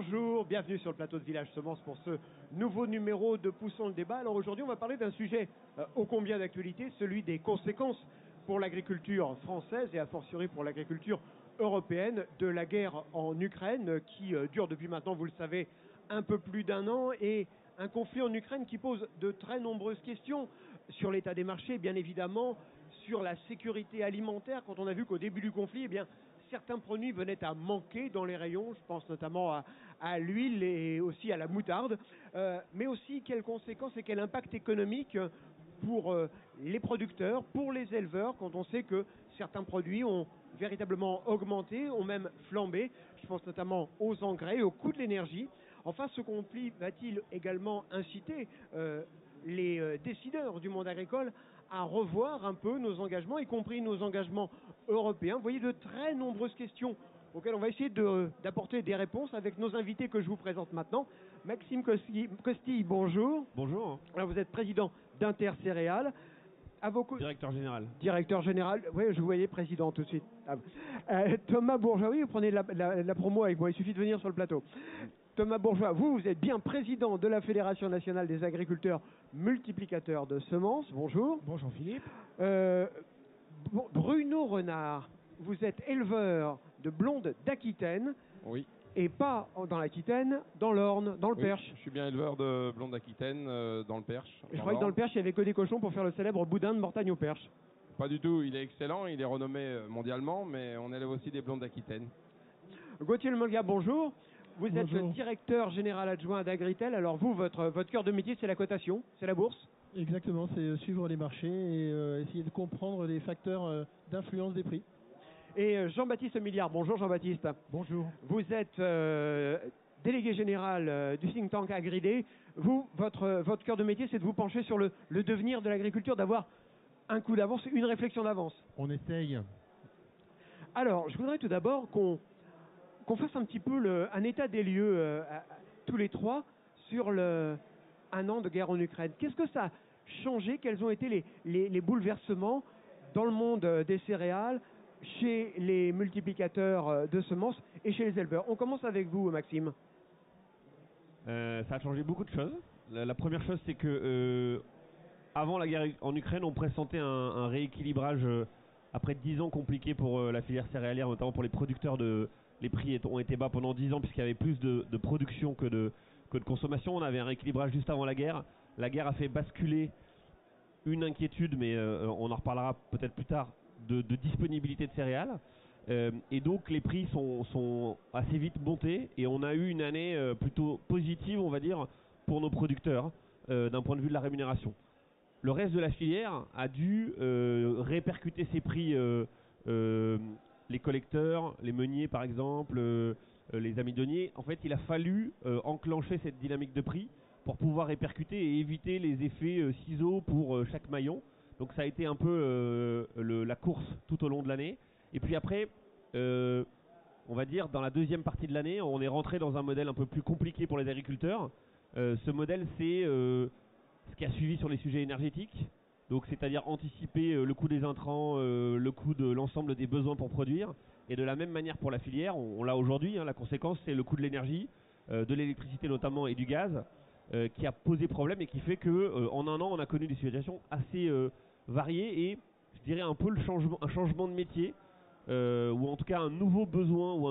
Bonjour, bienvenue sur le plateau de Village Semences pour ce nouveau numéro de Poussons le débat. Alors aujourd'hui, on va parler d'un sujet ô combien d'actualité, celui des conséquences pour l'agriculture française et a fortiori pour l'agriculture européenne de la guerre en Ukraine qui dure depuis maintenant, vous le savez, un peu plus d'un an, et un conflit en Ukraine qui pose de très nombreuses questions sur l'état des marchés, bien évidemment, sur la sécurité alimentaire, quand on a vu qu'au début du conflit, eh bien, certains produits venaient à manquer dans les rayons, je pense notamment à l'huile et aussi à la moutarde, mais aussi quelles conséquences et quel impact économique pour les producteurs, pour les éleveurs, quand on sait que certains produits ont véritablement augmenté, ont même flambé. Je pense notamment aux engrais, au coût de l'énergie. Enfin, ce conflit va-t-il également inciter les décideurs du monde agricole à revoir un peu nos engagements, y compris nos engagements européens? Vous voyez, de très nombreuses questions auxquelles on va essayer d'apporter des réponses avec nos invités que je vous présente maintenant. Maxime Costille, bonjour. Bonjour. Alors, vous êtes président d'Intercéréales. Directeur général. Directeur général, oui, je vous voyais président tout de suite. Thomas Bourgeois, oui, vous prenez la promo avec moi, il suffit de venir sur le plateau. Thomas Bourgeois, vous êtes bien président de la Fédération nationale des agriculteurs multiplicateurs de semences. Bonjour. Bonjour Philippe. Bruno Renard, vous êtes éleveur de blondes d'Aquitaine. Oui. Et pas dans l'Aquitaine, dans l'Orne, dans le Perche. Je suis bien éleveur de blondes d'Aquitaine, dans le Perche. Je croyais que dans le Perche, il n'y avait que des cochons pour faire le célèbre boudin de Mortagne au Perche. Pas du tout, il est excellent, il est renommé mondialement, mais on élève aussi des blondes d'Aquitaine. Gauthier Lemolga, bonjour. Vous êtes Bonjour. le directeur général adjoint d'Agritel. Alors vous, votre cœur de métier, c'est la cotation, c'est la bourse? Exactement, c'est suivre les marchés et essayer de comprendre les facteurs d'influence des prix. Et Jean-Baptiste Milliard, bonjour Jean-Baptiste. Bonjour. Vous êtes délégué général du think tank Agridé. Vous, votre cœur de métier, c'est de vous pencher sur le devenir de l'agriculture, d'avoir un coup d'avance, une réflexion d'avance. On essaye. Alors, je voudrais tout d'abord qu'on fasse un petit peu un état des lieux tous les trois sur un an de guerre en Ukraine. Qu'est-ce que ça a changé? Quels ont été les bouleversements dans le monde des céréales, chez les multiplicateurs de semences et chez les éleveurs? On commence avec vous, Maxime. Ça a changé beaucoup de choses. La première chose, c'est que avant la guerre en Ukraine, on pressentait un rééquilibrage après 10 ans compliqués pour la filière céréalière, notamment pour les producteurs. Les prix ont été bas pendant 10 ans puisqu'il y avait plus de production que de consommation. On avait un rééquilibrage juste avant la guerre. La guerre a fait basculer une inquiétude, mais on en reparlera peut-être plus tard, de disponibilité de céréales. Et donc les prix sont assez vite montés et on a eu une année plutôt positive, on va dire, pour nos producteurs d'un point de vue de la rémunération. Le reste de la filière a dû répercuter ces prix, les collecteurs, les meuniers par exemple, les amidonniers. En fait, il a fallu enclencher cette dynamique de prix pour pouvoir répercuter et éviter les effets ciseaux pour chaque maillon. Donc ça a été un peu la course tout au long de l'année. Et puis après, on va dire dans la deuxième partie de l'année, on est rentré dans un modèle un peu plus compliqué pour les agriculteurs. Ce modèle, c'est ce qui a suivi sur les sujets énergétiques. Donc c'est-à-dire anticiper le coût des intrants, le coût de l'ensemble des besoins pour produire. Et de la même manière pour la filière, on l'a aujourd'hui, hein, la conséquence c'est le coût de l'énergie, de l'électricité notamment et du gaz, qui a posé problème et qui fait que en un an on a connu des situations assez variées et je dirais un peu un changement de métier, ou en tout cas un nouveau besoin ou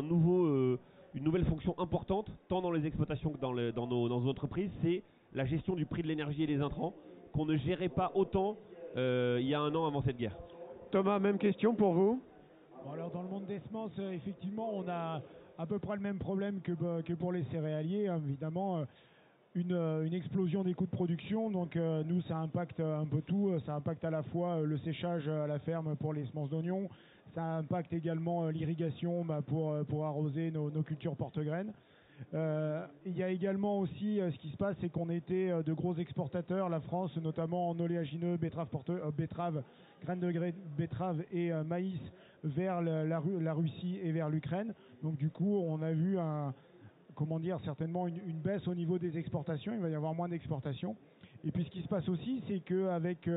une nouvelle fonction importante tant dans les exploitations que dans nos entreprises, c'est la gestion du prix de l'énergie et des intrants qu'on ne gérait pas autant il y a un an avant cette guerre. Thomas, même question pour vous. Bon, alors dans le monde des semences, effectivement, on a à peu près le même problème que pour les céréaliers, hein, évidemment. Une explosion des coûts de production, donc nous ça impacte un peu tout, ça impacte à la fois le séchage à la ferme pour les semences d'oignons, ça impacte également l'irrigation pour arroser nos cultures porte-graines. Il y a également aussi ce qui se passe, c'est qu'on était de gros exportateurs, la France notamment en oléagineux, betterave, graines de betterave et maïs vers la Russie et vers l'Ukraine. Donc du coup on a vu certainement une baisse au niveau des exportations, il va y avoir moins d'exportations. Et puis ce qui se passe aussi, c'est qu'avec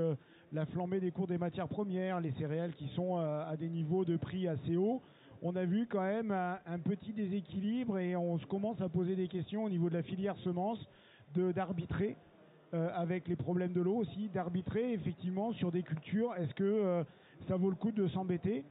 la flambée des cours des matières premières, les céréales qui sont à des niveaux de prix assez hauts, on a vu quand même un petit déséquilibre et on se commence à poser des questions au niveau de la filière semences, d'arbitrer avec les problèmes de l'eau aussi, d'arbitrer effectivement sur des cultures. Est-ce que ça vaut le coup de s'embêter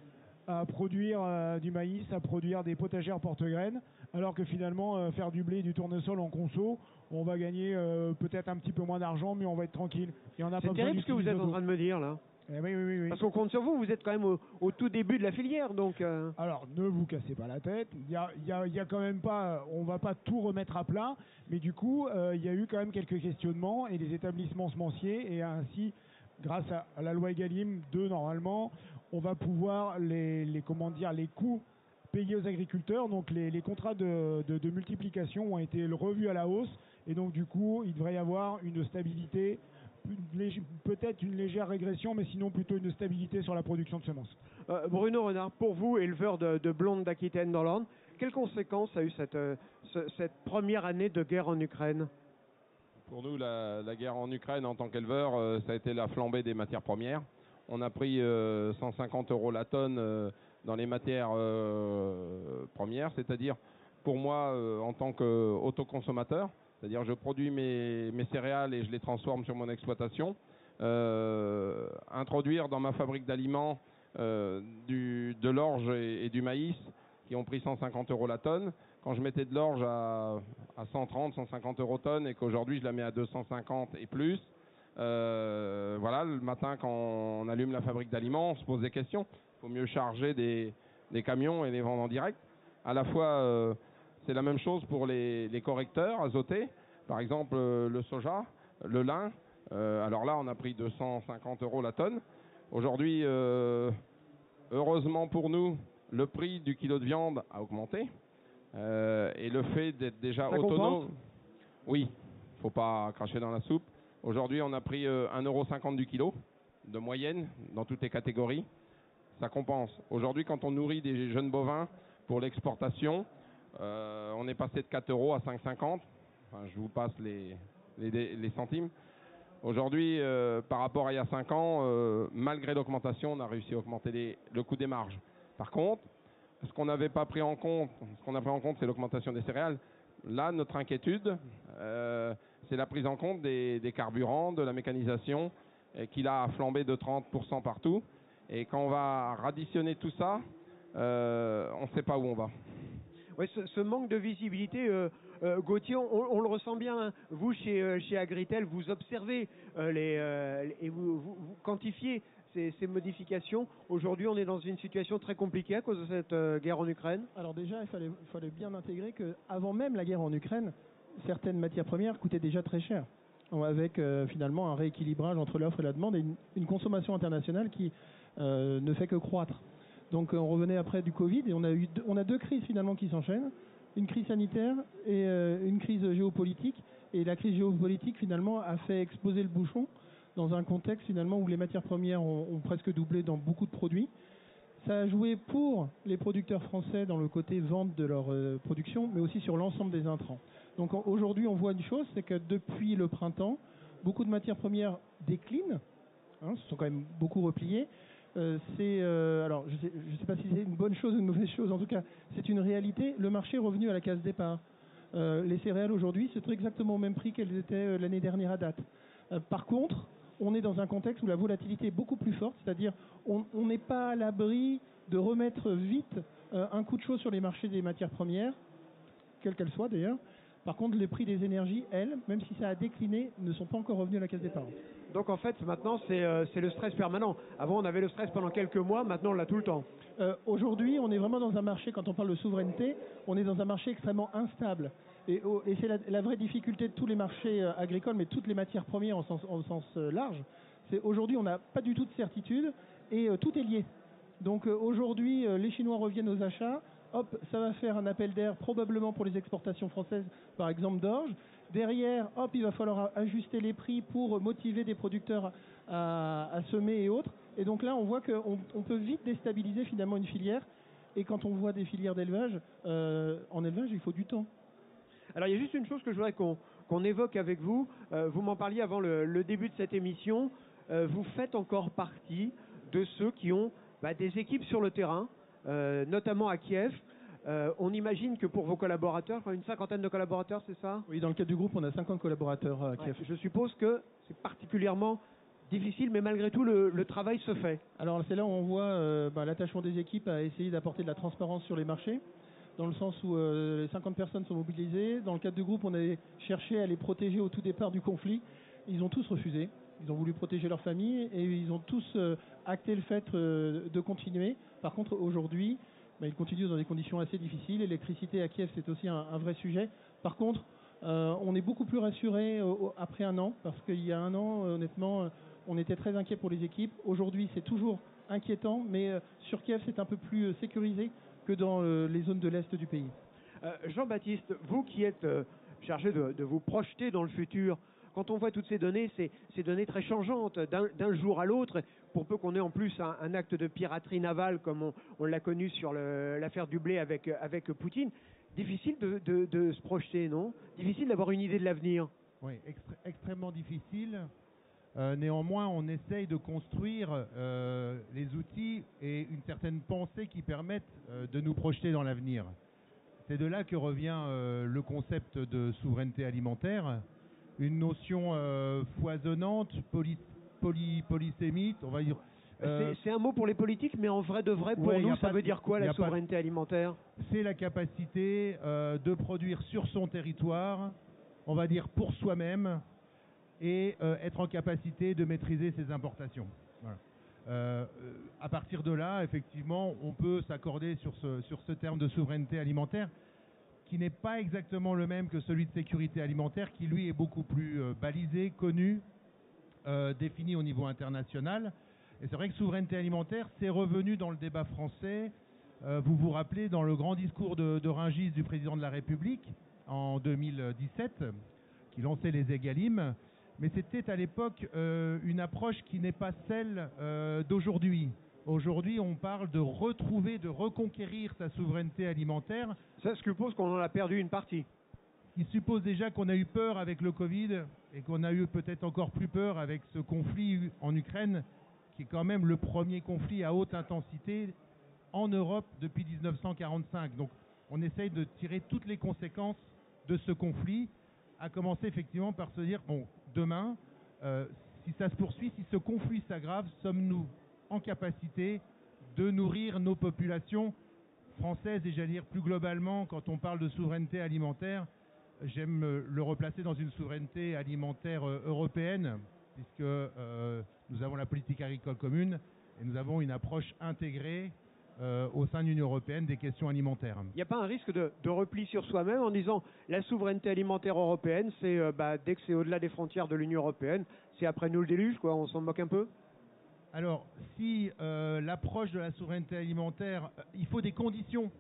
à produire du maïs, à produire des potagères porte-graines, alors que finalement faire du blé et du tournesol en conso, on va gagner peut-être un petit peu moins d'argent, mais on va être tranquille. Et on n'a pas C'est besoin terrible ce que vous êtes en train de me dire là. Oui. Parce qu'on compte sur vous, vous êtes quand même au tout début de la filière, donc... Alors, ne vous cassez pas la tête. Il y a quand même pas... On va pas tout remettre à plat, mais du coup, il y a eu quand même quelques questionnements et les établissements semenciers, et ainsi, grâce à la loi Egalim 2, normalement, on va pouvoir les coûts payés aux agriculteurs. Donc, les contrats de multiplication ont été revus à la hausse, et donc, du coup, il devrait y avoir une stabilité, peut-être une légère régression, mais sinon plutôt une stabilité sur la production de semences. Bruno Renard, pour vous, éleveur de blondes d'Aquitaine dans l'Orne, quelles conséquences a eu cette première année de guerre en Ukraine? Pour nous, la guerre en Ukraine en tant qu'éleveur, ça a été la flambée des matières premières. On a pris 150 € la tonne dans les matières premières, c'est-à-dire pour moi en tant qu'autoconsommateur, c'est-à-dire je produis mes céréales et je les transforme sur mon exploitation. Introduire dans ma fabrique d'aliments de l'orge et du maïs qui ont pris 150 € la tonne. Quand je mettais de l'orge à 130, 150 € tonne et qu'aujourd'hui je la mets à 250 et plus, voilà, le matin quand on allume la fabrique d'aliments, on se pose des questions. Il faut mieux charger des camions et les vendre en direct. À la fois, c'est la même chose pour les correcteurs azotés. Par exemple, le soja, le lin. Alors là, on a pris 250 € la tonne. Aujourd'hui, heureusement pour nous, le prix du kilo de viande a augmenté. Et le fait d'être déjà autonome... Oui, il ne faut pas cracher dans la soupe. Aujourd'hui, on a pris 1,50 € du kilo de moyenne dans toutes les catégories. Ça compense. Aujourd'hui, quand on nourrit des jeunes bovins pour l'exportation, on est passé de 4 € à 5,50 €. Enfin, je vous passe les centimes. Aujourd'hui, par rapport à il y a 5 ans, malgré l'augmentation, on a réussi à augmenter le coût des marges. Par contre, ce qu'on n'avait pas pris en compte, c'est l'augmentation des céréales. Là, notre inquiétude, c'est la prise en compte des carburants, de la mécanisation, qui là a flambé de 30% partout. Et quand on va radditionner tout ça, on ne sait pas où on va. Oui, ce manque de visibilité, Gauthier, on le ressent bien. Hein. Vous, chez Agritel, vous observez et vous quantifiez ces modifications. Aujourd'hui, on est dans une situation très compliquée à cause de cette guerre en Ukraine. Alors déjà, il fallait bien intégrer qu'avant même la guerre en Ukraine, certaines matières premières coûtaient déjà très cher, avec finalement un rééquilibrage entre l'offre et la demande et une consommation internationale qui ne fait que croître. Donc on revenait après du Covid et on a deux crises finalement qui s'enchaînent, une crise sanitaire et une crise géopolitique. Et la crise géopolitique finalement a fait exploser le bouchon dans un contexte finalement où les matières premières ont presque doublé dans beaucoup de produits. Ça a joué pour les producteurs français dans le côté vente de leur production, mais aussi sur l'ensemble des intrants. Donc aujourd'hui on voit une chose, c'est que depuis le printemps, beaucoup de matières premières déclinent, se sont quand même beaucoup repliées. Alors je sais pas si c'est une bonne chose ou une mauvaise chose, en tout cas c'est une réalité. Le marché est revenu à la case départ. Les céréales aujourd'hui se trouvent exactement au même prix qu'elles étaient l'année dernière à date. Par contre, on est dans un contexte où la volatilité est beaucoup plus forte, c'est-à-dire on n'est pas à l'abri de remettre vite un coup de chaud sur les marchés des matières premières, quelles qu'elles soient d'ailleurs. Par contre, les prix des énergies, elles, même si ça a décliné, ne sont pas encore revenus à la case départ. Donc en fait, maintenant, c'est le stress permanent. Avant, on avait le stress pendant quelques mois, maintenant, on l'a tout le temps. Aujourd'hui, on est vraiment dans un marché, quand on parle de souveraineté, on est dans un marché extrêmement instable. Et c'est la vraie difficulté de tous les marchés agricoles, mais toutes les matières premières en sens large. C'est aujourd'hui, on n'a pas du tout de certitude et tout est lié. Donc aujourd'hui, les Chinois reviennent aux achats. Hop, ça va faire un appel d'air probablement pour les exportations françaises, par exemple d'orge. Derrière, hop, il va falloir ajuster les prix pour motiver des producteurs à semer et autres. Et donc là, on voit qu'on peut vite déstabiliser finalement une filière. Et quand on voit des filières d'élevage, en élevage, il faut du temps. Alors il y a juste une chose que je voudrais qu'on évoque avec vous. Vous m'en parliez avant le début de cette émission. Vous faites encore partie de ceux qui ont des équipes sur le terrain, notamment à Kiev. On imagine que pour vos collaborateurs, une cinquantaine de collaborateurs, c'est ça? Oui, dans le cadre du groupe, on a 50 collaborateurs à Kiev. Je suppose que c'est particulièrement difficile, mais malgré tout, le travail se fait. Alors c'est là où on voit l'attachement des équipes à essayer d'apporter de la transparence sur les marchés, dans le sens où les 50 personnes sont mobilisées. Dans le cadre du groupe, on a cherché à les protéger au tout départ du conflit. Ils ont tous refusé. Ils ont voulu protéger leur famille et ils ont tous acté le fait de continuer. Par contre, aujourd'hui, ils continuent dans des conditions assez difficiles. L'électricité à Kiev, c'est aussi un vrai sujet. Par contre, on est beaucoup plus rassuré après un an, parce qu'il y a un an, honnêtement, on était très inquiet pour les équipes. Aujourd'hui, c'est toujours inquiétant, mais sur Kiev, c'est un peu plus sécurisé que dans les zones de l'Est du pays. Jean-Baptiste, vous qui êtes chargé de vous projeter dans le futur, quand on voit toutes ces données, ces données très changeantes d'un jour à l'autre, pour peu qu'on ait en plus un acte de piraterie navale comme on l'a connu sur l'affaire du blé avec Poutine, difficile de se projeter, non? Difficile d'avoir une idée de l'avenir. Oui, extrêmement difficile. Néanmoins, on essaye de construire les outils et une certaine pensée qui permettent de nous projeter dans l'avenir. C'est de là que revient le concept de souveraineté alimentaire, une notion foisonnante, polysémite, on va dire. C'est un mot pour les politiques, mais en vrai de vrai, pour nous, ça veut dire quoi la souveraineté alimentaire? C'est la capacité de produire sur son territoire, on va dire pour soi-même, et être en capacité de maîtriser ses importations. Voilà. À partir de là, effectivement, on peut s'accorder sur ce terme de souveraineté alimentaire, qui n'est pas exactement le même que celui de sécurité alimentaire, qui lui est beaucoup plus balisé, connu, défini au niveau international. Et c'est vrai que souveraineté alimentaire, c'est revenu dans le débat français. Vous vous rappelez, dans le grand discours de Rungis du président de la République, en 2017, qui lançait les Egalim, mais c'était à l'époque une approche qui n'est pas celle d'aujourd'hui. Aujourd'hui, on parle de retrouver, de reconquérir sa souveraineté alimentaire. Ça suppose qu'on en a perdu une partie. Il suppose déjà qu'on a eu peur avec le Covid et qu'on a eu peut-être encore plus peur avec ce conflit en Ukraine, qui est quand même le premier conflit à haute intensité en Europe depuis 1945. Donc on essaye de tirer toutes les conséquences de ce conflit, à commencer effectivement par se dire, bon, demain, si ça se poursuit, si ce conflit s'aggrave, sommes-nous en capacité de nourrir nos populations françaises et j'allais dire plus globalement, quand on parle de souveraineté alimentaire, j'aime le replacer dans une souveraineté alimentaire européenne, puisque nous avons la politique agricole commune et nous avons une approche intégrée au sein de l'Union européenne des questions alimentaires. Il n'y a pas un risque de repli sur soi-même en disant la souveraineté alimentaire européenne, c'est dès que c'est au-delà des frontières de l'Union européenne, c'est après nous le déluge, quoi, on s'en moque un peu? Alors, si l'approche de la souveraineté alimentaire, il faut des conditions.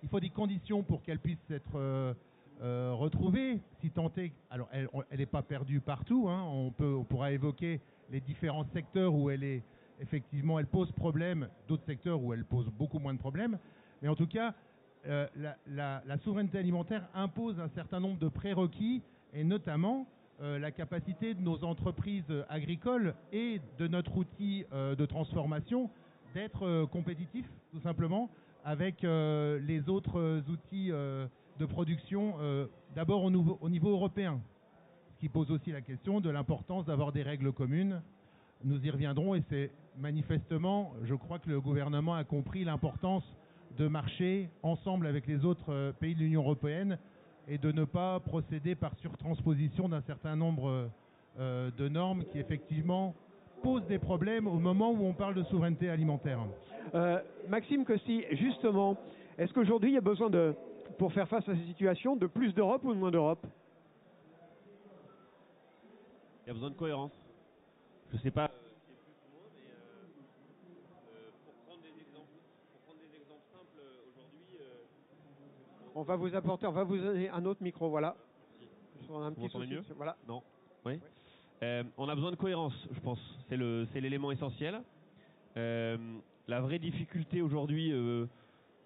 Il faut des conditions pour qu'elle puisse être retrouvée. Si tant est, alors elle n'est pas perdue partout. Hein, on pourra évoquer les différents secteurs où elle est effectivement, elle pose problème. D'autres secteurs où elle pose beaucoup moins de problèmes. Mais en tout cas, la souveraineté alimentaire impose un certain nombre de prérequis et notamment la capacité de nos entreprises agricoles et de notre outil de transformation d'être compétitifs, tout simplement, avec les autres outils de production, d'abord au niveau européen, ce qui pose aussi la question de l'importance d'avoir des règles communes. Nous y reviendrons et c'est manifestement, je crois que le gouvernement a compris l'importance de marcher ensemble avec les autres pays de l'Union européenne et de ne pas procéder par surtransposition d'un certain nombre de normes qui effectivement posent des problèmes au moment où on parle de souveraineté alimentaire. Maxime Costi, justement, est-ce qu'aujourd'hui il y a besoin pour faire face à cette situation, de plus d'Europe ou de moins d'Europe? Il y a besoin de cohérence. Je ne sais pas si c'est plus ou moins, mais pour prendre des exemples simples aujourd'hui. On va vous donner un autre micro, voilà. Un petit souci, mieux voilà. Non. Oui. On a besoin de cohérence, je pense. C'est l'élément essentiel. La vraie difficulté aujourd'hui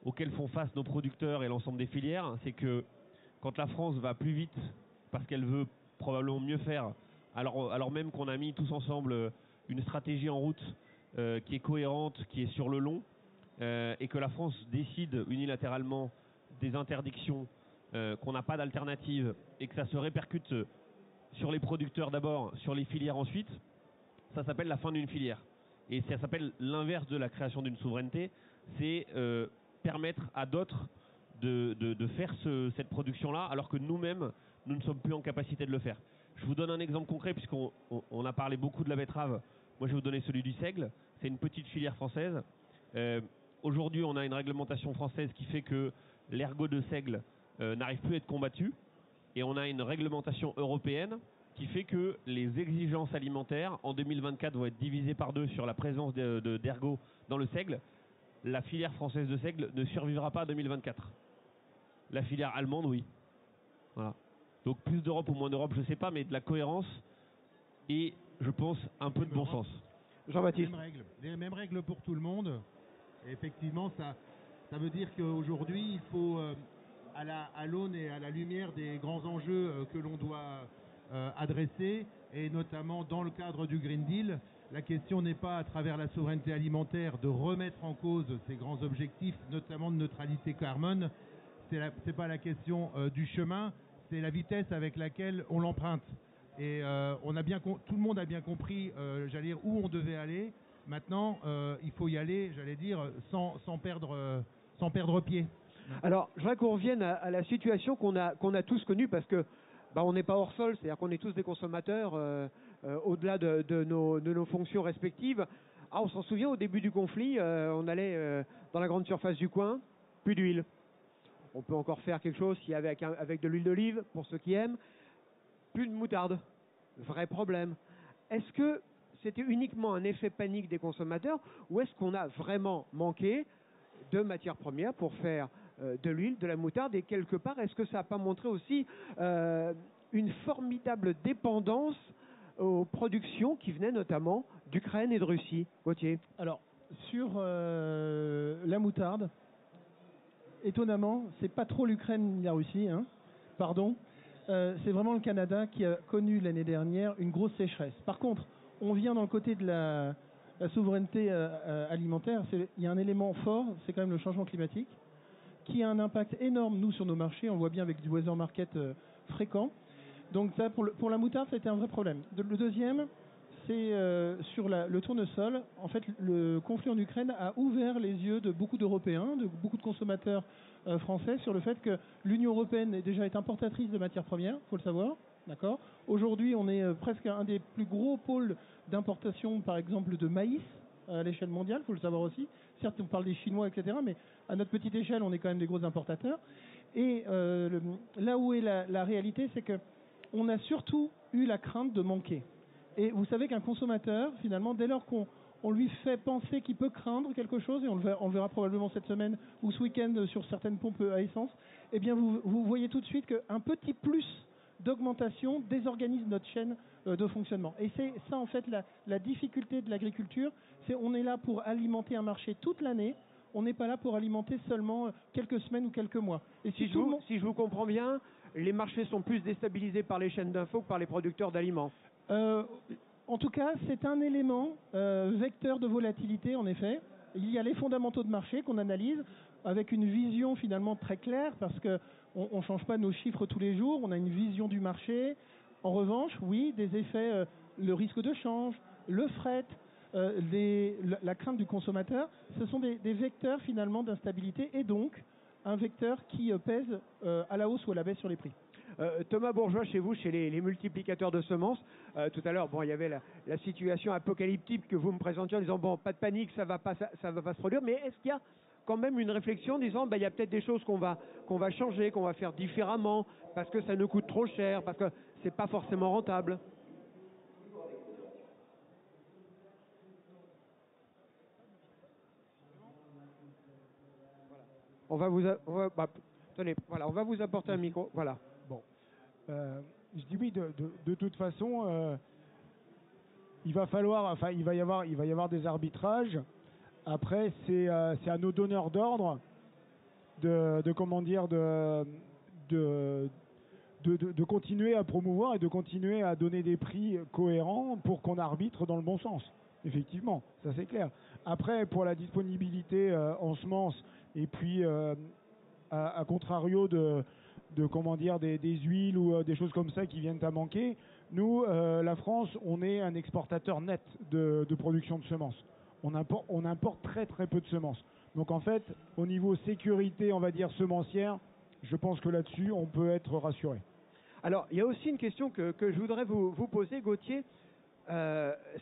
auquel font face nos producteurs et l'ensemble des filières, c'est que quand la France va plus vite parce qu'elle veut probablement mieux faire, alors même qu'on a mis tous ensemble une stratégie en route qui est cohérente, qui est sur le long, et que la France décide unilatéralement des interdictions, qu'on n'a pas d'alternative et que ça se répercute sur les producteurs d'abord, sur les filières ensuite, ça s'appelle la fin d'une filière. Et ça s'appelle l'inverse de la création d'une souveraineté, c'est permettre à d'autres de faire cette production-là, alors que nous-mêmes, nous ne sommes plus en capacité de le faire. Je vous donne un exemple concret, puisqu'on a parlé beaucoup de la betterave. Moi, je vais vous donner celui du seigle. C'est une petite filière française. Aujourd'hui, on a une réglementation française qui fait que l'ergot de seigle n'arrive plus à être combattu. Et on a une réglementation européenne qui fait que les exigences alimentaires, en 2024, vont être divisées par 2 sur la présence d'ergot dans le seigle. La filière française de seigle ne survivra pas à 2024. La filière allemande, oui. Voilà. Donc plus d'Europe ou moins d'Europe, je ne sais pas, mais de la cohérence et, je pense, un peu de bon sens. Jean-Baptiste. Les mêmes règles pour tout le monde. Et effectivement, ça veut dire qu'aujourd'hui, il faut, à l'aune et à la lumière des grands enjeux que l'on doit adresser, et notamment dans le cadre du Green Deal, la question n'est pas, à travers la souveraineté alimentaire, de remettre en cause ces grands objectifs, notamment de neutralité carbone. C'est pas la question du chemin, c'est la vitesse avec laquelle on l'emprunte. Et tout le monde a bien compris, j'allais dire, où on devait aller. Maintenant, il faut y aller, j'allais dire, sans perdre pied. Alors, je voudrais qu'on revienne à la situation qu'on a tous connue, parce que on n'est pas hors sol, c'est-à-dire qu'on est tous des consommateurs au-delà de nos fonctions respectives. On s'en souvient, au début du conflit, on allait dans la grande surface du coin, plus d'huile. On peut encore faire quelque chose s'il y avait avec de l'huile d'olive, pour ceux qui aiment. Plus de moutarde. Vrai problème. Est-ce que c'était uniquement un effet panique des consommateurs, ou est-ce qu'on a vraiment manqué de matières premières pour faire de l'huile, de la moutarde, et quelque part, est-ce que ça n'a pas montré aussi une formidable dépendance aux productions qui venaient notamment d'Ukraine et de Russie? Gauthier. Alors, sur la moutarde, étonnamment, c'est pas trop l'Ukraine ni la Russie, pardon. C'est vraiment le Canada qui a connu l'année dernière une grosse sécheresse. Par contre, on vient dans le côté de la souveraineté alimentaire. Il y a un élément fort, c'est quand même le changement climatique, qui a un impact énorme, nous, sur nos marchés. On le voit bien avec du weather market fréquent. Donc ça, pour la moutarde, ça a été un vrai problème. Le deuxième, c'est sur le tournesol. En fait, le conflit en Ukraine a ouvert les yeux de beaucoup d'Européens, de beaucoup de consommateurs français, sur le fait que l'Union européenne est importatrice de matières premières, il faut le savoir. D'accord. Aujourd'hui, on est presque un des plus gros pôles d'importation, par exemple, de maïs à l'échelle mondiale, il faut le savoir aussi. Certes, on parle des Chinois, etc., mais à notre petite échelle, on est quand même des gros importateurs. Et là où est la réalité, c'est que on a surtout eu la crainte de manquer. Et vous savez qu'un consommateur, finalement, dès lors qu'on lui fait penser qu'il peut craindre quelque chose, et on le verra probablement cette semaine ou ce week-end sur certaines pompes à essence, eh bien vous voyez tout de suite qu'un petit plus d'augmentation désorganise notre chaîne de fonctionnement. Et c'est ça, en fait, la difficulté de l'agriculture, c'est on est là pour alimenter un marché toute l'année, on n'est pas là pour alimenter seulement quelques semaines ou quelques mois. Et si je vous comprends bien, les marchés sont plus déstabilisés par les chaînes d'infos que par les producteurs d'aliments. En tout cas, c'est un élément vecteur de volatilité, en effet. Il y a les fondamentaux de marché qu'on analyse avec une vision finalement très claire, parce qu'on ne change pas nos chiffres tous les jours, on a une vision du marché. En revanche, oui, des effets, le risque de change, le fret, la crainte du consommateur, ce sont des vecteurs finalement d'instabilité, et donc un vecteur qui pèse à la hausse ou à la baisse sur les prix. Thomas Bourgeois, chez vous, chez les multiplicateurs de semences, tout à l'heure, il y avait la situation apocalyptique que vous me présentiez en disant pas de panique, ça va pas se produire, mais est-ce qu'il y a quand même une réflexion en disant il y a peut-être des choses qu'on va changer, qu'on va faire différemment, parce que ça nous coûte trop cher, parce que c'est pas forcément rentable? On va vous apporter un micro. Voilà. Bon, je dis oui. De toute façon, il va y avoir des arbitrages. Après, c'est à nos donneurs d'ordre de continuer à promouvoir et de continuer à donner des prix cohérents pour qu'on arbitre dans le bon sens. Effectivement, ça c'est clair. Après, pour la disponibilité en semences, et puis à contrario de comment dire des huiles ou des choses comme ça qui viennent à manquer, nous, la France, on est un exportateur net de production de semences. On importe très très peu de semences. Donc en fait, au niveau sécurité, on va dire semencière, je pense que là-dessus, on peut être rassuré. Alors, il y a aussi une question que je voudrais vous poser, Gauthier.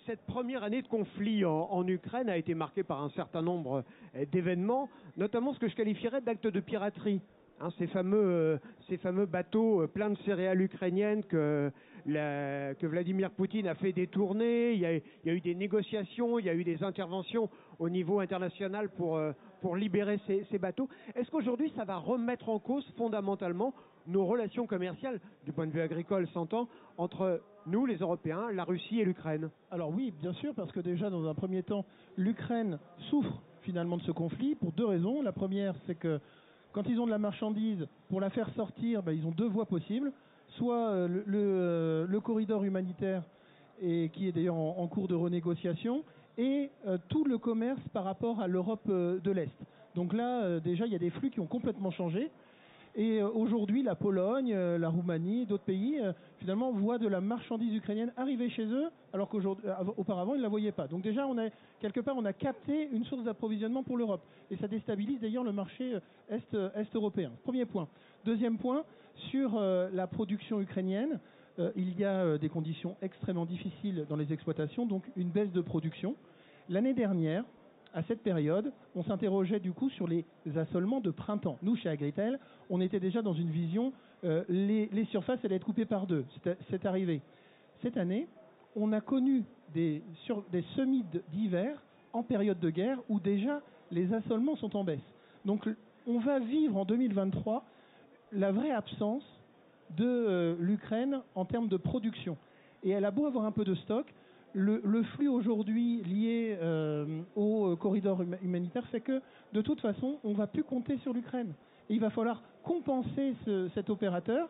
Cette première année de conflit en Ukraine a été marquée par un certain nombre d'événements, notamment ce que je qualifierais d'actes de piraterie. Hein, ces fameux bateaux pleins de céréales ukrainiennes que Vladimir Poutine a fait détourner. Il y a eu des négociations, il y a eu des interventions au niveau international pour libérer ces bateaux. Est-ce qu'aujourd'hui, ça va remettre en cause fondamentalement nos relations commerciales, du point de vue agricole s'entend, entre nous, les Européens, la Russie et l'Ukraine? Alors oui, bien sûr, parce que déjà, dans un premier temps, l'Ukraine souffre finalement de ce conflit pour deux raisons. La première, c'est que quand ils ont de la marchandise, pour la faire sortir, ils ont deux voies possibles. Soit le corridor humanitaire, qui est d'ailleurs en cours de renégociation, et tout le commerce par rapport à l'Europe de l'Est. Donc là, déjà, il y a des flux qui ont complètement changé. Et aujourd'hui, la Pologne, la Roumanie, d'autres pays, finalement, voient de la marchandise ukrainienne arriver chez eux, alors qu'auparavant, ils ne la voyaient pas. Donc déjà, quelque part, on a capté une source d'approvisionnement pour l'Europe. Et ça déstabilise d'ailleurs le marché est-européen. Premier point. Deuxième point, sur la production ukrainienne, il y a des conditions extrêmement difficiles dans les exploitations, donc une baisse de production. L'année dernière, à cette période, on s'interrogeait du coup sur les assolements de printemps. Nous, chez Agritel, on était déjà dans une vision, les surfaces allaient être coupées par deux. C'est arrivé. Cette année, on a connu des semis d'hiver en période de guerre où déjà les assolements sont en baisse. Donc on va vivre en 2023 la vraie absence de l'Ukraine en termes de production. Et elle a beau avoir un peu de stock, le flux aujourd'hui lié au corridor humanitaire fait que, de toute façon, on ne va plus compter sur l'Ukraine. Et il va falloir compenser cet opérateur.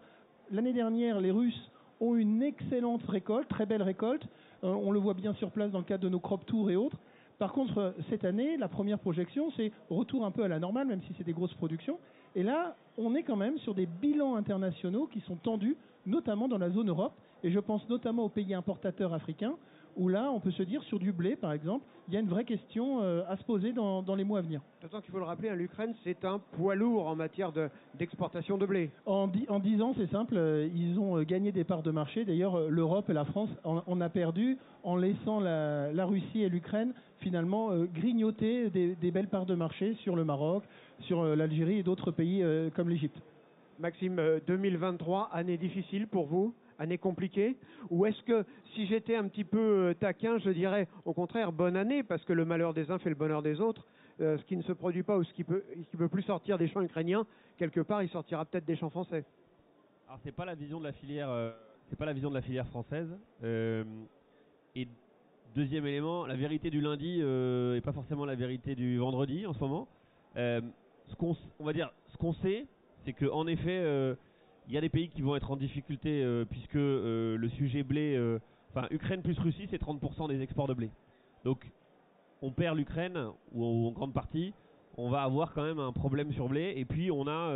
L'année dernière, les Russes ont une excellente récolte, très belle récolte. On le voit bien sur place dans le cadre de nos crop tours et autres. Par contre, cette année, la première projection, c'est retour un peu à la normale, même si c'est des grosses productions. Et là, on est quand même sur des bilans internationaux qui sont tendus, notamment dans la zone Europe. Et je pense notamment aux pays importateurs africains, où là, on peut se dire, sur du blé, par exemple, il y a une vraie question à se poser dans les mois à venir. D'autant qu'il faut le rappeler, l'Ukraine, c'est un poids lourd en matière d'exportation de blé. En 10 ans, c'est simple, ils ont gagné des parts de marché. D'ailleurs, l'Europe et la France en a perdu en laissant la Russie et l'Ukraine, finalement, grignoter des belles parts de marché sur le Maroc, sur l'Algérie et d'autres pays comme l'Égypte. Maxime, 2023, année difficile pour vous? Année compliquée? Ou est-ce que, si j'étais un petit peu taquin, je dirais au contraire bonne année, parce que le malheur des uns fait le bonheur des autres, ce qui ne se produit pas ou ce qui peut plus sortir des champs ukrainiens, quelque part, il sortira peut-être des champs français. Alors c'est pas la vision de la filière, française. Et deuxième élément, la vérité du lundi est pas forcément la vérité du vendredi en ce moment. Ce qu'on sait, c'est que en effet, il y a des pays qui vont être en difficulté puisque le sujet blé, Ukraine plus Russie, c'est 30% des exports de blé. Donc on perd l'Ukraine, ou en grande partie, on va avoir quand même un problème sur blé. Et puis on a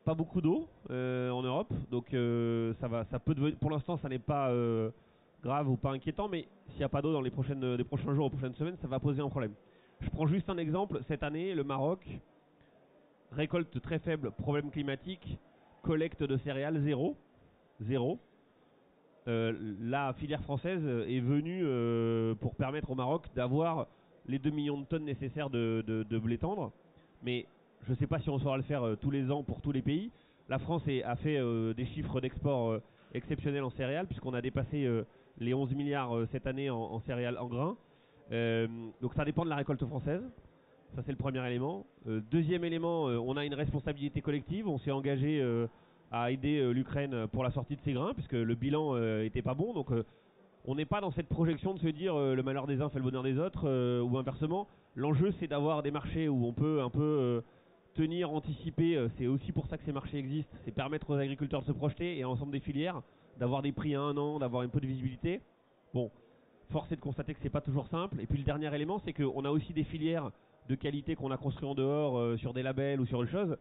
pas beaucoup d'eau en Europe, donc ça peut devenir, pour l'instant ça n'est pas grave ou pas inquiétant, mais s'il n'y a pas d'eau dans les prochains jours, aux prochaines semaines, ça va poser un problème. Je prends juste un exemple, cette année, le Maroc, récolte très faible, problème climatique, collecte de céréales zéro. La filière française est venue pour permettre au Maroc d'avoir les 2 millions de tonnes nécessaires de blé tendre. Mais je ne sais pas si on saura le faire tous les ans pour tous les pays. La France a fait des chiffres d'export exceptionnels en céréales, puisqu'on a dépassé les 11 milliards cette année en céréales en grains. Donc ça dépend de la récolte française. Ça, c'est le premier élément. Deuxième élément, on a une responsabilité collective. On s'est engagé à aider l'Ukraine pour la sortie de ses grains, puisque le bilan était pas bon. Donc, on n'est pas dans cette projection de se dire le malheur des uns fait le bonheur des autres, ou inversement. L'enjeu, c'est d'avoir des marchés où on peut un peu tenir, anticiper. C'est aussi pour ça que ces marchés existent. C'est permettre aux agriculteurs de se projeter et à l'ensemble des filières d'avoir des prix à 1 an, d'avoir un peu de visibilité. Bon, force est de constater que c'est pas toujours simple. Et puis le dernier élément, c'est qu'on a aussi des filières de qualité qu'on a construites en dehors sur des labels ou sur des choses.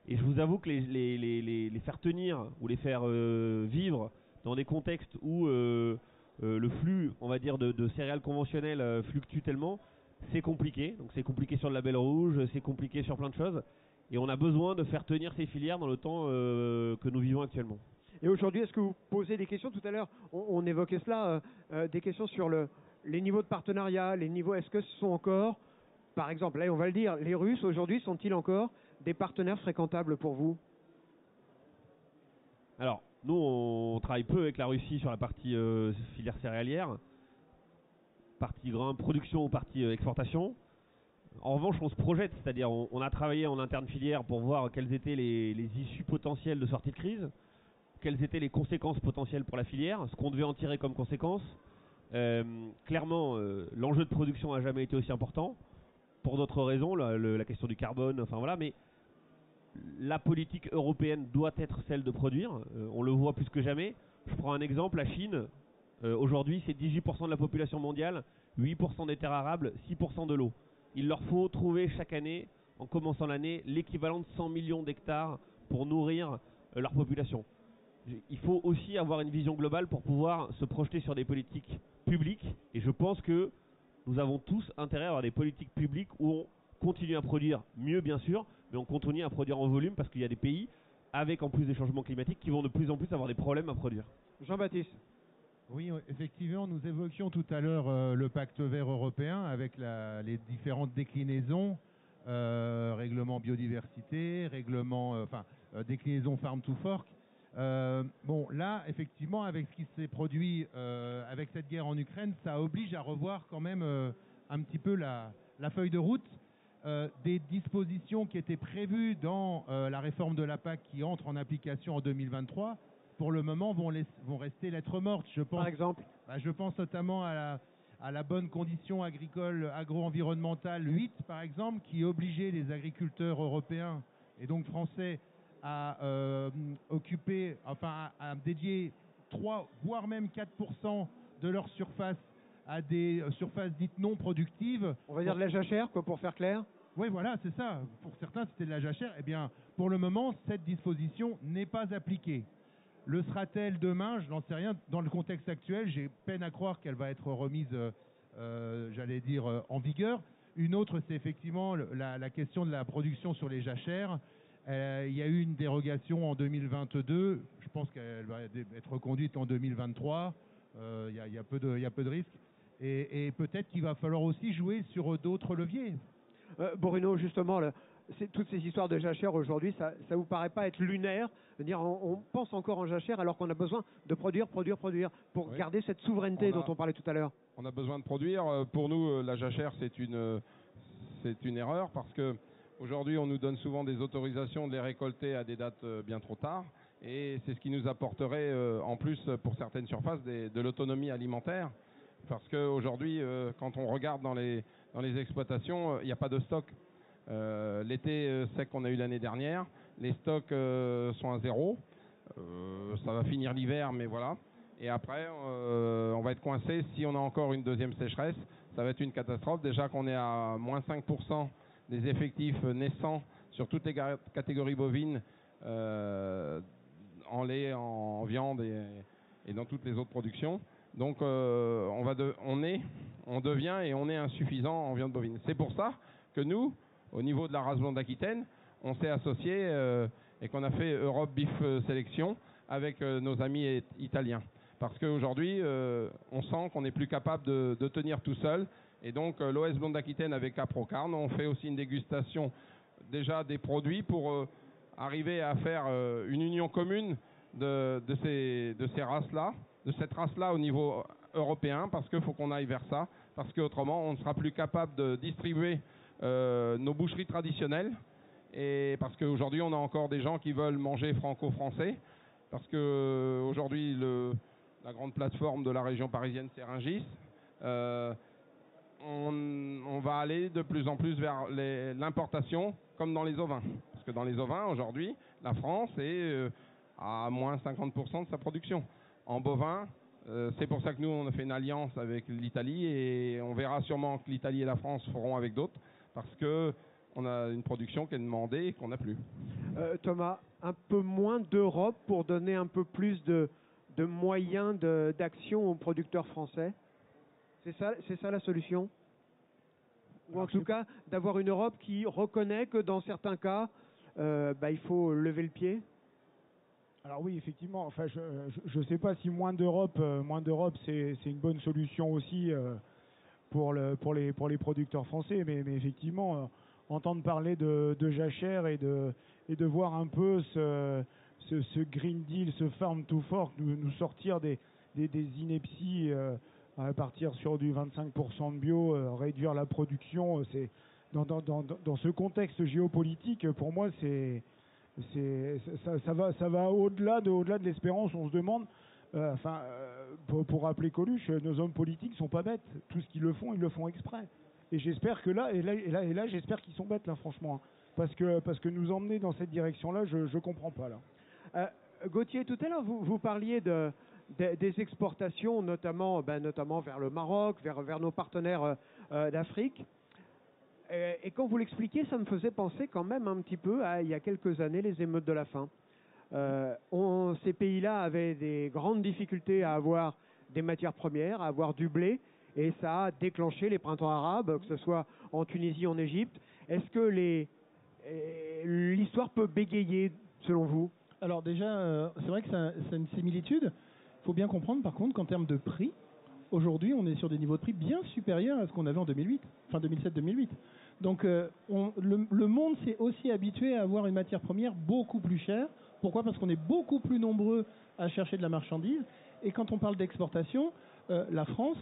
Et je vous avoue que les faire tenir ou les faire vivre dans des contextes où le flux, on va dire, de céréales conventionnelles fluctue tellement, c'est compliqué. Donc c'est compliqué sur le label rouge, c'est compliqué sur plein de choses. Et on a besoin de faire tenir ces filières dans le temps que nous vivons actuellement. Et aujourd'hui, est-ce que vous posez des questions? Tout à l'heure, on évoquait cela, des questions sur les niveaux de partenariat, les niveaux, est-ce que ce sont encore, par exemple, là on va le dire, les Russes aujourd'hui sont-ils encore des partenaires fréquentables pour vous? Alors, nous on travaille peu avec la Russie sur la partie filière céréalière, partie grain, production ou partie exportation. En revanche, on se projette, c'est-à-dire on a travaillé en interne filière pour voir quelles étaient les issues potentielles de sortie de crise, quelles étaient les conséquences potentielles pour la filière, ce qu'on devait en tirer comme conséquence. Clairement, l'enjeu de production n'a jamais été aussi important, pour d'autres raisons, la question du carbone, enfin voilà, mais la politique européenne doit être celle de produire, on le voit plus que jamais. Je prends un exemple, la Chine, aujourd'hui c'est 18% de la population mondiale, 8% des terres arables, 6% de l'eau. Il leur faut trouver chaque année, en commençant l'année, l'équivalent de 100 millions d'hectares pour nourrir leur population. Il faut aussi avoir une vision globale pour pouvoir se projeter sur des politiques publiques. Et je pense que nous avons tous intérêt à avoir des politiques publiques où on continue à produire mieux, bien sûr, mais on continue à produire en volume parce qu'il y a des pays, avec en plus des changements climatiques, qui vont de plus en plus avoir des problèmes à produire. Jean-Baptiste. Oui, effectivement, nous évoquions tout à l'heure le pacte vert européen avec les différentes déclinaisons, règlement biodiversité, déclinaison farm to fork. Bon, là, effectivement, avec ce qui s'est produit avec cette guerre en Ukraine, ça oblige à revoir quand même un petit peu la feuille de route. Des dispositions qui étaient prévues dans la réforme de la PAC qui entre en application en 2023, pour le moment, vont rester lettres mortes. Je pense, par exemple je pense notamment à la bonne condition agricole agro-environnementale 8, par exemple, qui obligeait les agriculteurs européens et donc français à dédier 3, voire même 4% de leur surface à des surfaces dites non productives. On va dire de la jachère, quoi, pour faire clair. Oui, voilà, c'est ça. Pour certains, c'était de la jachère. Eh bien, pour le moment, cette disposition n'est pas appliquée. Le sera-t-elle demain? Je n'en sais rien. Dans le contexte actuel, j'ai peine à croire qu'elle va être remise, en vigueur. Une autre, c'est effectivement la question de la production sur les jachères. Il y a eu une dérogation en 2022. Je pense qu'elle va être reconduite en 2023. Il y a peu de risques. Et peut-être qu'il va falloir aussi jouer sur d'autres leviers. Bruno, justement, toutes ces histoires de jachère aujourd'hui, ça vous paraît pas être lunaire de dire on pense encore en jachère alors qu'on a besoin de produire pour garder cette souveraineté dont on parlait tout à l'heure? On a besoin de produire. Pour nous, la jachère, c'est une erreur parce que aujourd'hui, on nous donne souvent des autorisations de les récolter à des dates bien trop tard. Et c'est ce qui nous apporterait, en plus, pour certaines surfaces, de l'autonomie alimentaire. Parce qu'aujourd'hui, quand on regarde dans les exploitations, il n'y a pas de stock. L'été sec qu'on a eu l'année dernière, les stocks sont à zéro. Ça va finir l'hiver, mais voilà. Et après, on va être coincé si on a encore une deuxième sécheresse. Ça va être une catastrophe. Déjà qu'on est à moins 5% des effectifs naissants sur toutes les catégories bovines, en lait, en viande et dans toutes les autres productions. Donc on devient et on est insuffisant en viande bovine. C'est pour ça que nous, au niveau de la race blonde d'Aquitaine, on s'est associé et qu'on a fait Europe Beef Sélection avec nos amis italiens. Parce qu'aujourd'hui, on sent qu'on n'est plus capable de tenir tout seul. Et donc l'OS Blonde d'Aquitaine avec Caprocarne, on fait aussi une dégustation déjà des produits pour arriver à faire une union commune de ces races-là, de cette race-là au niveau européen, parce qu'il faut qu'on aille vers ça, parce qu'autrement on ne sera plus capable de distribuer nos boucheries traditionnelles, et parce qu'aujourd'hui on a encore des gens qui veulent manger franco-français, parce qu'aujourd'hui la grande plateforme de la région parisienne c'est Rungis. On va aller de plus en plus vers l'importation, comme dans les ovins. Parce que dans les ovins, aujourd'hui, la France est à moins 50% de sa production. En bovin, C'est pour ça que nous, on a fait une alliance avec l'Italie et on verra sûrement que l'Italie et la France feront avec d'autres parce que on a une production qui est demandée et qu'on n'a plus. Thomas, un peu moins d'Europe pour donner un peu plus de moyens d'action aux producteurs français. C'est ça la solution? Ou en tout cas, d'avoir une Europe qui reconnaît que dans certains cas, il faut lever le pied? Alors oui, effectivement. Enfin, je sais pas si moins d'Europe, c'est une bonne solution aussi pour les producteurs français. Mais effectivement, entendre parler de jachère et de voir un peu ce Green Deal, ce Farm to Fork nous sortir des inepties, à partir sur du 25% de bio, réduire la production, c'est dans ce contexte géopolitique, pour moi, ça va au-delà de l'espérance. On se demande, pour rappeler Coluche, nos hommes politiques sont pas bêtes. Tout ce qu'ils le font, ils le font exprès. Et j'espère que là, j'espère qu'ils sont bêtes, là, franchement. Parce que nous emmener dans cette direction-là, je comprends pas, là. Gauthier, tout à l'heure, vous parliez des exportations, notamment vers le Maroc, vers nos partenaires d'Afrique. Et quand vous l'expliquiez, ça me faisait penser quand même un petit peu à il y a quelques années, les émeutes de la faim. Ces pays-là avaient des grandes difficultés à avoir des matières premières, à avoir du blé, et ça a déclenché les printemps arabes, que ce soit en Tunisie, en Égypte. Est-ce que l'histoire peut bégayer, selon vous? Alors déjà, c'est vrai que c'est une similitude. Il faut bien comprendre par contre qu'en termes de prix, aujourd'hui on est sur des niveaux de prix bien supérieurs à ce qu'on avait en 2008, fin 2007-2008. Donc le monde s'est aussi habitué à avoir une matière première beaucoup plus chère. Pourquoi? Parce qu'on est beaucoup plus nombreux à chercher de la marchandise. Et quand on parle d'exportation, la France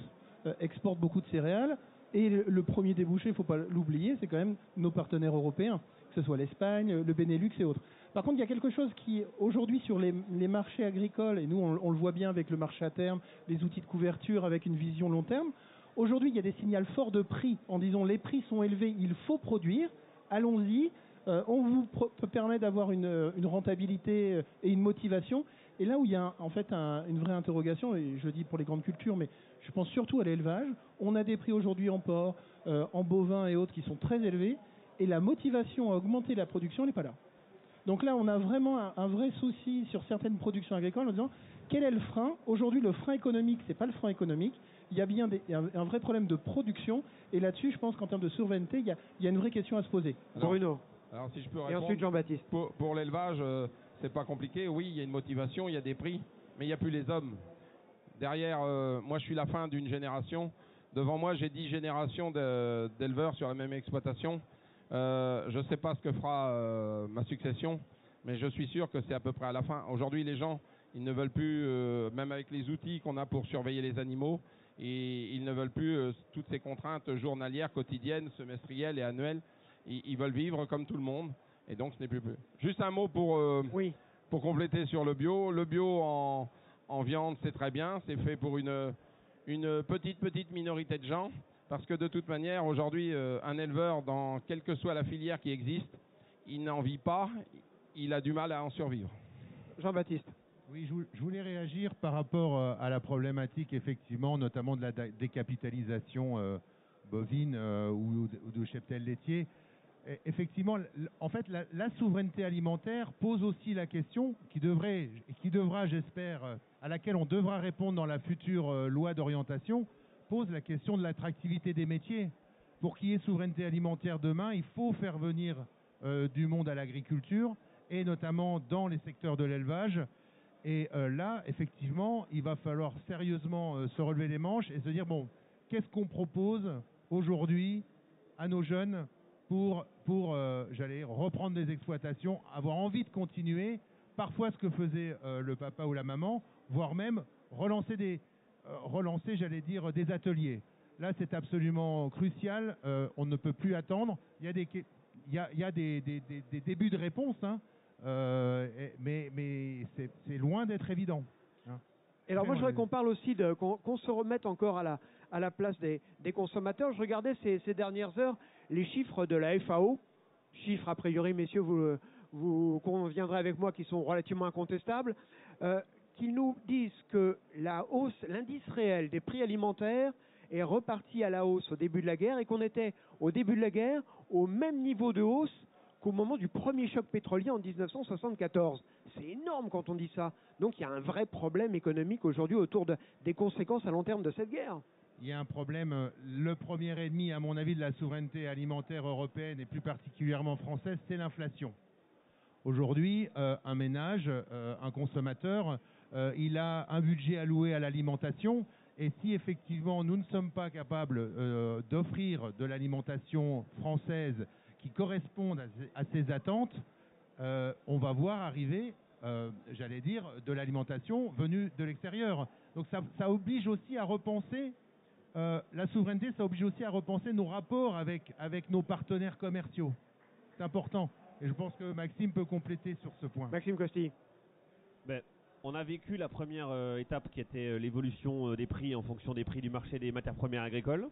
exporte beaucoup de céréales. Et le premier débouché, il ne faut pas l'oublier, c'est quand même nos partenaires européens, que ce soit l'Espagne, le Benelux et autres. Par contre, il y a quelque chose qui, aujourd'hui, sur les marchés agricoles, et nous, on le voit bien avec le marché à terme, les outils de couverture avec une vision long terme, aujourd'hui, il y a des signaux forts de prix en disant les prix sont élevés, il faut produire, allons-y, on vous permet d'avoir une rentabilité et une motivation. Et là où il y a en fait une vraie interrogation, et je le dis pour les grandes cultures, mais je pense surtout à l'élevage, on a des prix aujourd'hui en porc, en bovin et autres qui sont très élevés, et la motivation à augmenter la production n'est pas là. Donc là, on a vraiment un vrai souci sur certaines productions agricoles en disant quel est le frein? Aujourd'hui, le frein économique, c'est pas le frein économique. Il y a bien un vrai problème de production. Et là-dessus, je pense qu'en termes de souveraineté, il y a une vraie question à se poser. Bruno. Alors si je peux Et répondre, ensuite Jean-Baptiste. Pour l'élevage, c'est pas compliqué. Oui, il y a une motivation, il y a des prix, mais il n'y a plus les hommes. Derrière, moi je suis la fin d'une génération. Devant moi, j'ai 10 générations d'éleveurs sur la même exploitation. Je ne sais pas ce que fera ma succession, mais je suis sûr que c'est à peu près à la fin. Aujourd'hui, les gens, ils ne veulent plus, même avec les outils qu'on a pour surveiller les animaux, et ils ne veulent plus toutes ces contraintes journalières, quotidiennes, semestrielles et annuelles. Ils veulent vivre comme tout le monde, et donc ce n'est plus. Juste un mot pour compléter sur le bio. Le bio en viande, c'est très bien. C'est fait pour une petite minorité de gens. Parce que de toute manière, aujourd'hui, un éleveur, dans quelle que soit la filière qui existe, il n'en vit pas, il a du mal à en survivre. Jean-Baptiste. Oui, je voulais réagir par rapport à la problématique, effectivement, notamment de la décapitalisation bovine ou de cheptel laitier. Et effectivement, en fait, la souveraineté alimentaire pose aussi la question qui devra, j'espère, à laquelle on devra répondre dans la future loi d'orientation, pose la question de l'attractivité des métiers. Pour qu'il y ait souveraineté alimentaire demain, il faut faire venir du monde à l'agriculture, et notamment dans les secteurs de l'élevage. Et là, effectivement, il va falloir sérieusement se relever les manches et se dire, bon, qu'est-ce qu'on propose aujourd'hui à nos jeunes pour reprendre des exploitations, avoir envie de continuer, parfois ce que faisait le papa ou la maman, voire même relancer, j'allais dire, des ateliers. Là, c'est absolument crucial. On ne peut plus attendre. Il y a des débuts de réponse, hein, mais c'est loin d'être évident. Hein. Et alors moi, je voudrais qu'on parle aussi qu'on se remette encore à la place des consommateurs. Je regardais ces dernières heures les chiffres de la FAO, chiffres a priori, messieurs, vous conviendrez avec moi, qui sont relativement incontestables, qu'ils nous disent que la hausse, l'indice réel des prix alimentaires est reparti à la hausse au début de la guerre et qu'on était au début de la guerre au même niveau de hausse qu'au moment du premier choc pétrolier en 1974. C'est énorme quand on dit ça. Donc il y a un vrai problème économique aujourd'hui autour des conséquences à long terme de cette guerre. Il y a un problème, le premier ennemi, à mon avis, de la souveraineté alimentaire européenne et plus particulièrement française, c'est l'inflation. Aujourd'hui, un ménage, un consommateur, il a un budget alloué à l'alimentation et si effectivement nous ne sommes pas capables d'offrir de l'alimentation française qui corresponde à ses attentes, on va voir arriver, j'allais dire, de l'alimentation venue de l'extérieur. Donc ça oblige aussi à repenser, la souveraineté, ça oblige aussi à repenser nos rapports avec nos partenaires commerciaux. C'est important. Et je pense que Maxime peut compléter sur ce point. Maxime Costi. On a vécu la première étape qui était l'évolution des prix en fonction des prix du marché des matières premières agricoles.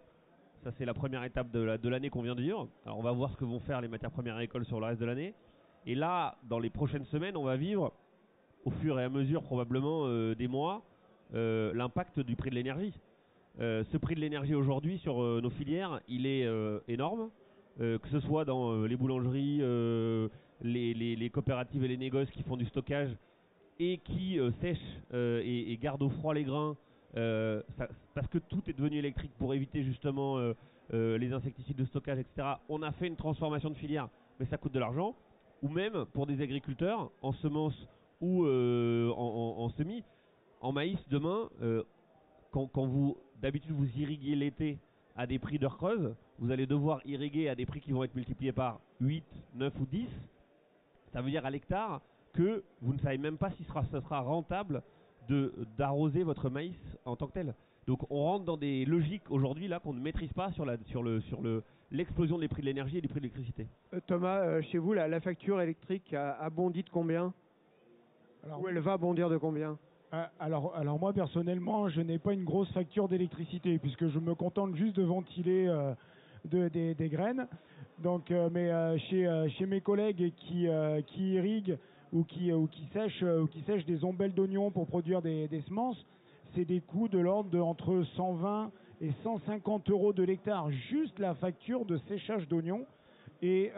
Ça, c'est la première étape de l'année qu'on vient de vivre. Alors, on va voir ce que vont faire les matières premières agricoles sur le reste de l'année. Et là, dans les prochaines semaines, on va vivre, au fur et à mesure probablement des mois, l'impact du prix de l'énergie. Ce prix de l'énergie aujourd'hui sur nos filières, il est énorme. Que ce soit dans les boulangeries, les coopératives et les négoces qui font du stockage et qui sèchent et gardent au froid les grains parce que tout est devenu électrique pour éviter justement les insecticides de stockage, etc. On a fait une transformation de filière, mais ça coûte de l'argent. Ou même pour des agriculteurs en semences ou en semis, en maïs demain, quand vous d'habitude vous irriguez l'été à des prix d'heure creuse, vous allez devoir irriguer à des prix qui vont être multipliés par 8, 9 ou 10. Ça veut dire à l'hectare que vous ne savez même pas si ce sera rentable d'arroser votre maïs en tant que tel. Donc on rentre dans des logiques aujourd'hui là qu'on ne maîtrise pas sur l'explosion des prix de l'énergie et des prix de l'électricité. Thomas, chez vous, la facture électrique a bondi de combien? Ou elle va bondir de combien? Alors moi personnellement, je n'ai pas une grosse facture d'électricité puisque je me contente juste de ventiler des graines. Donc, mais chez mes collègues qui irriguent ou qui sèchent des ombelles d'oignons pour produire des semences, c'est des coûts de l'ordre de entre 120 et 150 euros de l'hectare, juste la facture de séchage d'oignons. Et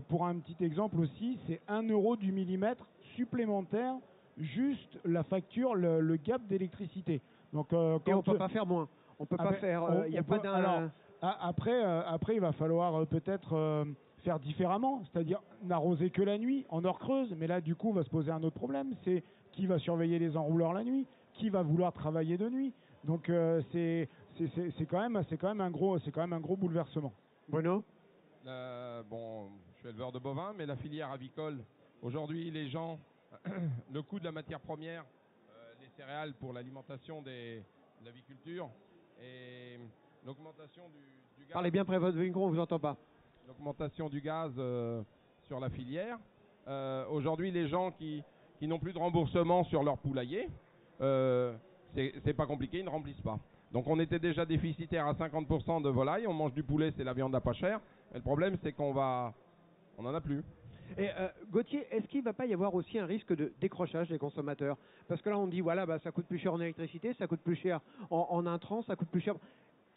pour un petit exemple aussi, c'est 1 euro du millimètre supplémentaire, juste la facture, le gap d'électricité. Donc, et on ne peut pas faire moins. On peut pas faire. Il n'y a pas d'un. Alors, après, il va falloir peut-être faire différemment, c'est-à-dire n'arroser que la nuit, en heure creuse. Mais là, du coup, va se poser un autre problème. C'est qui va surveiller les enrouleurs la nuit, qui va vouloir travailler de nuit. Donc, c'est quand même un gros bouleversement. Bruno. Bon, je suis éleveur de bovins, mais la filière avicole, aujourd'hui, les gens, le coût de la matière première, les céréales pour l'alimentation de l'aviculture et l'augmentation du gaz. Parlez bien près de votre micro, on ne vous entend pas. L'augmentation du gaz sur la filière. Aujourd'hui, les gens qui n'ont plus de remboursement sur leur poulailler, c'est pas compliqué, ils ne remplissent pas. Donc on était déjà déficitaire à 50% de volaille, on mange du poulet, c'est la viande à pas cher. Mais le problème, c'est on n'en a plus. Et Gauthier, est-ce qu'il ne va pas y avoir aussi un risque de décrochage des consommateurs? Parce que là, on dit, voilà, ça coûte plus cher en électricité, ça coûte plus cher en intrants, ça coûte plus cher.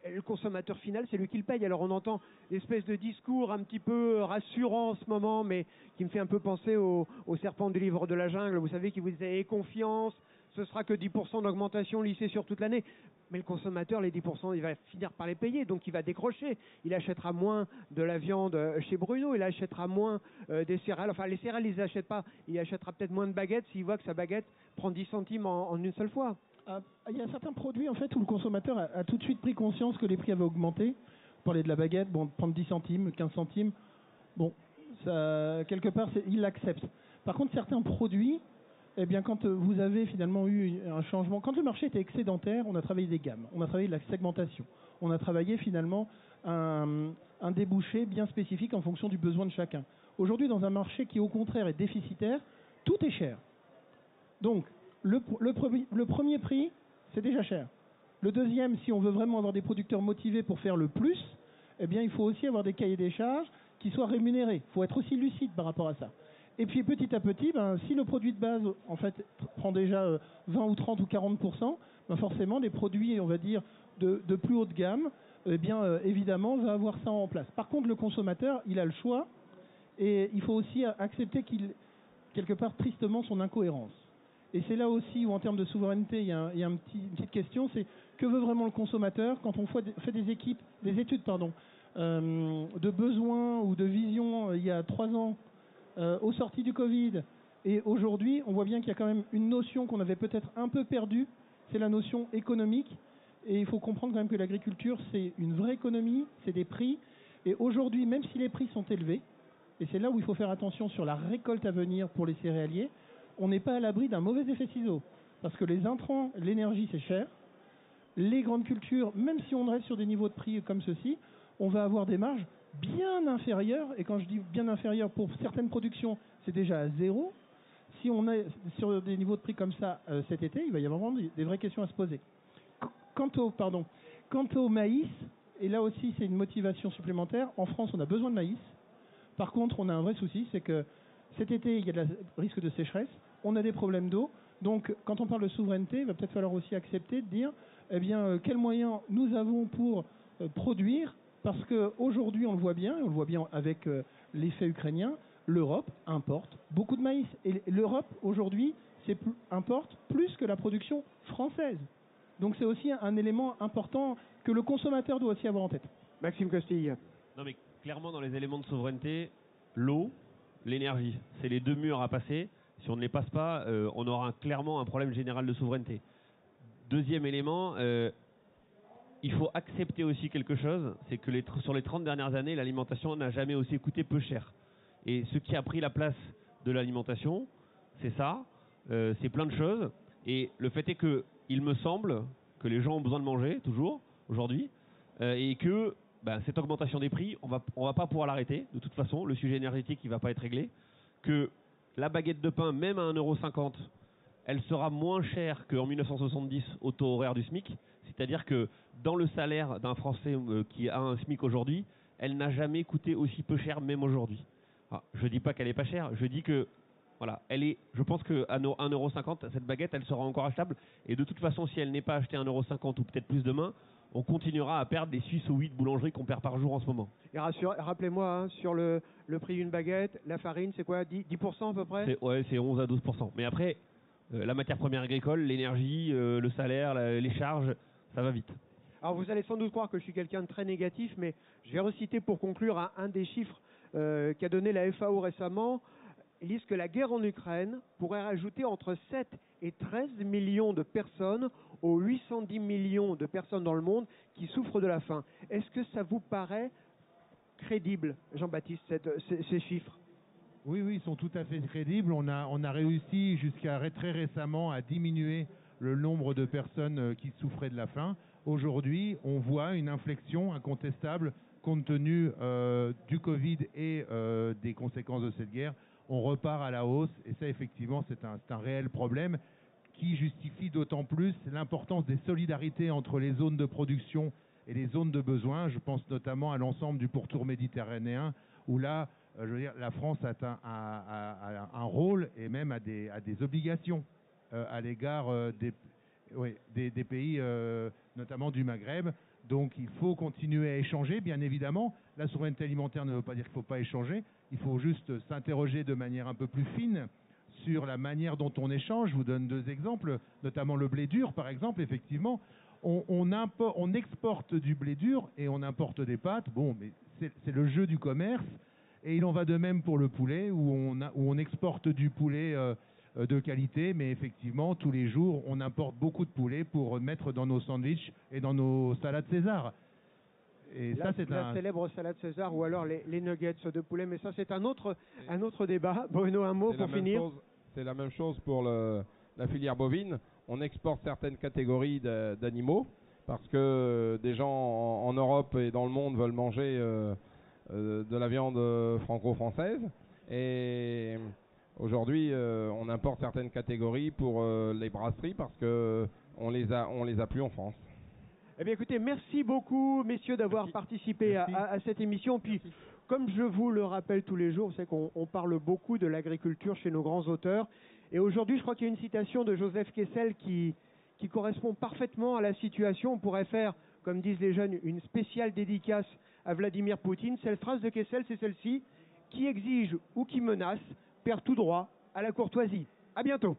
Et le consommateur final, c'est lui qui le paye. Alors on entend l'espèce de discours un petit peu rassurant en ce moment, mais qui me fait un peu penser au serpent du livre de la jungle, vous savez, qui vous disait, ayez confiance, ce sera que 10% d'augmentation lissée sur toute l'année. Mais le consommateur, les 10%, il va finir par les payer, donc il va décrocher. Il achètera moins de la viande chez Bruno, il achètera moins des céréales. Enfin, les céréales, il ne les achète pas. Il achètera peut-être moins de baguettes s'il voit que sa baguette prend 10 centimes en une seule fois. Il y a certains produits en fait où le consommateur a tout de suite pris conscience que les prix avaient augmenté. Vous parlez de la baguette, bon, prendre 10 centimes, 15 centimes, bon, ça, quelque part, il l'accepte. Par contre, certains produits, eh bien, quand vous avez finalement eu un changement, quand le marché était excédentaire, on a travaillé des gammes, on a travaillé de la segmentation, on a travaillé finalement un débouché bien spécifique en fonction du besoin de chacun. Aujourd'hui, dans un marché qui au contraire est déficitaire, tout est cher. Donc, le premier prix, c'est déjà cher. Le deuxième, si on veut vraiment avoir des producteurs motivés pour faire le plus, eh bien, il faut aussi avoir des cahiers des charges qui soient rémunérés. Il faut être aussi lucide par rapport à ça. Et puis petit à petit, si le produit de base en fait prend déjà 20 ou 30 ou 40%, forcément des produits, on va dire, de plus haute gamme, évidemment, va avoir ça en place. Par contre, le consommateur, il a le choix et il faut aussi accepter quelque part tristement son incohérence. Et c'est là aussi où en termes de souveraineté, il y a une petite question, c'est que veut vraiment le consommateur quand on fait des études de besoins ou de vision il y a 3 ans aux sorties du Covid. Et aujourd'hui, on voit bien qu'il y a quand même une notion qu'on avait peut-être un peu perdue, c'est la notion économique. Et il faut comprendre quand même que l'agriculture, c'est une vraie économie, c'est des prix. Et aujourd'hui, même si les prix sont élevés, et c'est là où il faut faire attention sur la récolte à venir pour les céréaliers, on n'est pas à l'abri d'un mauvais effet ciseau. Parce que les intrants, l'énergie, c'est cher. Les grandes cultures, même si on reste sur des niveaux de prix comme ceci, on va avoir des marges bien inférieures. Et quand je dis bien inférieures, pour certaines productions, c'est déjà à zéro. Si on est sur des niveaux de prix comme ça cet été, il va y avoir vraiment des vraies questions à se poser. Quant au maïs, et là aussi c'est une motivation supplémentaire, en France on a besoin de maïs. Par contre, on a un vrai souci, c'est que cet été, il y a risque de sécheresse, on a des problèmes d'eau. Donc, quand on parle de souveraineté, il va peut-être falloir aussi accepter de dire, quels moyens nous avons pour produire, parce qu'aujourd'hui, on le voit bien avec l'effet ukrainien, l'Europe importe beaucoup de maïs. Et l'Europe, aujourd'hui, importe plus que la production française. Donc, c'est aussi un élément important que le consommateur doit aussi avoir en tête. Maxime Costille. Non, mais clairement, dans les éléments de souveraineté, l'eau, l'énergie, c'est les 2 murs à passer. Si on ne les passe pas, on aura clairement un problème général de souveraineté. Deuxième élément, il faut accepter aussi quelque chose, c'est que sur les 30 dernières années, l'alimentation n'a jamais aussi coûté peu cher. Et ce qui a pris la place de l'alimentation, c'est ça, c'est plein de choses. Et le fait est que, il me semble que les gens ont besoin de manger, toujours, aujourd'hui, et que cette augmentation des prix, on va pas pouvoir l'arrêter, de toute façon, le sujet énergétique, il va pas être réglé, que la baguette de pain, même à 1,50 €, elle sera moins chère qu'en 1970 au taux horaire du SMIC, c'est-à-dire que dans le salaire d'un Français qui a un SMIC aujourd'hui, elle n'a jamais coûté aussi peu cher, même aujourd'hui. Je dis pas qu'elle est pas chère, je dis que voilà, je pense qu'à 1,50 €, cette baguette, elle sera encore achetable. Et de toute façon, si elle n'est pas achetée à 1,50 € ou peut-être plus demain, on continuera à perdre les 6 ou 8 boulangeries qu'on perd par jour en ce moment. Et rappelez-moi, sur le prix d'une baguette, la farine, c'est quoi, 10% à peu près? C'est 11 à 12%. Mais après, la matière première agricole, l'énergie, le salaire, les charges, ça va vite. Alors vous allez sans doute croire que je suis quelqu'un de très négatif, mais je vais reciter pour conclure un des chiffres qu'a donné la FAO récemment. Ils disent que la guerre en Ukraine pourrait rajouter entre 7 et 13 millions de personnes aux 810 millions de personnes dans le monde qui souffrent de la faim. Est-ce que ça vous paraît crédible, Jean-Baptiste, ces chiffres? Oui, ils sont tout à fait crédibles. On a réussi jusqu'à très récemment à diminuer le nombre de personnes qui souffraient de la faim. Aujourd'hui, on voit une inflexion incontestable compte tenu du Covid et des conséquences de cette guerre. On repart à la hausse et ça, effectivement, c'est un réel problème qui justifie d'autant plus l'importance des solidarités entre les zones de production et les zones de besoin. Je pense notamment à l'ensemble du pourtour méditerranéen où là, la France a un rôle et même a des obligations à l'égard des pays, notamment du Maghreb. Donc il faut continuer à échanger, bien évidemment. La souveraineté alimentaire ne veut pas dire qu'il ne faut pas échanger. Il faut juste s'interroger de manière un peu plus fine sur la manière dont on échange. Je vous donne 2 exemples, notamment le blé dur, par exemple. Effectivement, on exporte du blé dur et on importe des pâtes. Bon, mais c'est le jeu du commerce. Et il en va de même pour le poulet, où on exporte du poulet de qualité, mais effectivement, tous les jours, on importe beaucoup de poulet pour mettre dans nos sandwichs et dans nos salades César. Et ça, c'est la célèbre salade César ou alors les nuggets de poulet, mais ça, c'est un autre débat. Bruno, un mot pour finir. C'est la même chose pour la filière bovine. On exporte certaines catégories d'animaux parce que des gens en Europe et dans le monde veulent manger de la viande franco-française. Et aujourd'hui, on importe certaines catégories pour les brasseries parce qu'on les a plus en France. Eh bien écoutez, merci beaucoup messieurs d'avoir participé à cette émission. Puis comme je vous le rappelle tous les jours, vous savez qu'on parle beaucoup de l'agriculture chez nos grands auteurs. Et aujourd'hui, je crois qu'il y a une citation de Joseph Kessel qui correspond parfaitement à la situation. On pourrait faire, comme disent les jeunes, une spéciale dédicace à Vladimir Poutine. Cette phrase de Kessel, c'est celle-ci: qui exige ou qui menace perd tout droit à la courtoisie. À bientôt.